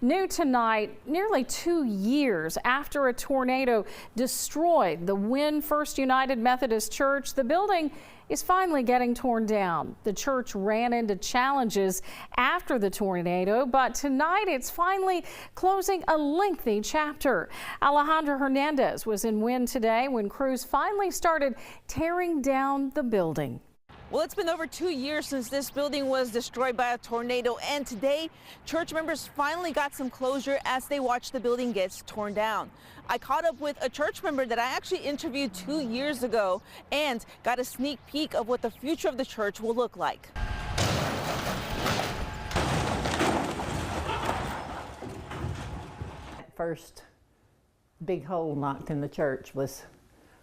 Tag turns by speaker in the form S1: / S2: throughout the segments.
S1: New tonight, nearly 2 years after a tornado destroyed the Wynne First United Methodist Church, the building is finally getting torn down. The church ran into challenges after the tornado, but tonight it's finally closing a lengthy chapter. Alejandra Hernandez was in Wynne today when crews finally started tearing down the building.
S2: Well, it's been over 2 years since this building was destroyed by a tornado, and today church members finally got some closure as they watched the building get torn down. I caught up with a church member that I actually interviewed 2 years ago and got a sneak peek of what the future of the church will look like.
S3: That first big hole knocked in the church was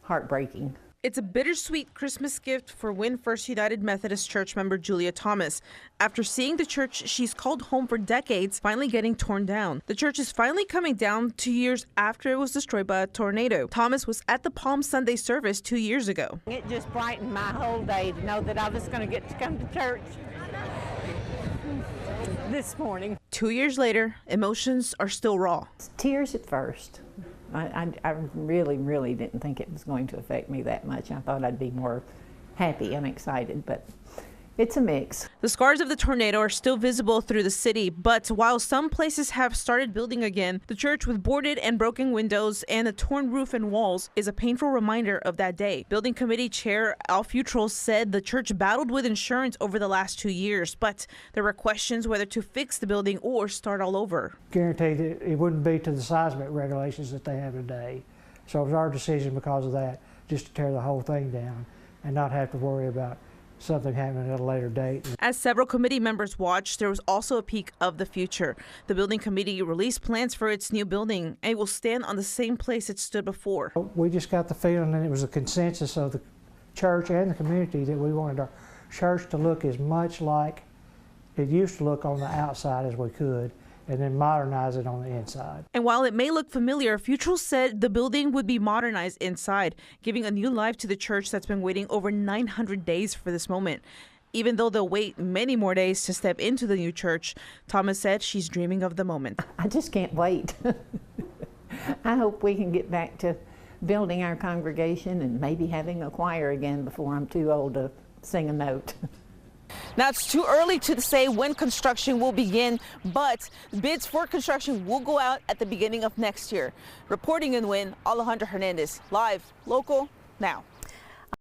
S3: heartbreaking.
S2: It's a bittersweet Christmas gift for Wynne First United Methodist Church member Julia Thomas. After seeing the church she's called home for decades finally getting torn down. The church is finally coming down 2 years after it was destroyed by a tornado. Thomas was at the Palm Sunday service 2 years ago.
S3: It just brightened my whole day to know that I was going to get to come to church this morning.
S2: 2 years later, emotions are still raw.
S3: Tears at first. I really didn't think it was going to affect me that much. I thought I'd be more happy and excited, but it's a mix.
S2: The scars of the tornado are still visible through the city, but while some places have started building again, the church with boarded and broken windows and a torn roof and walls is a painful reminder of that day. Building Committee Chair Al Futrell said the church battled with insurance over the last 2 years, but there were questions whether to fix the building or start all over.
S4: Guaranteed that it wouldn't be to the seismic regulations that they have today. So it was our decision because of that, just to tear the whole thing down and not have to worry about something happening at a later date.
S2: As several committee members watched, there was also a peek of the future. The building committee released plans for its new building, and it will stand on the same place it stood before.
S4: We just got the feeling that it was a consensus of the church and the community that we wanted our church to look as much like it used to look on the outside as we could, and then modernize it on the inside.
S2: And while it may look familiar, Futrell said the building would be modernized inside, giving a new life to the church that's been waiting over 900 days for this moment. Even though they'll wait many more days to step into the new church, Thomas said she's dreaming of the moment.
S3: I just can't wait. I hope we can get back to building our congregation and maybe having a choir again before I'm too old to sing a note.
S2: Now, it's too early to say when construction will begin, but bids for construction will go out at the beginning of next year. Reporting in Wynne, Alejandra Hernandez, live, local, now.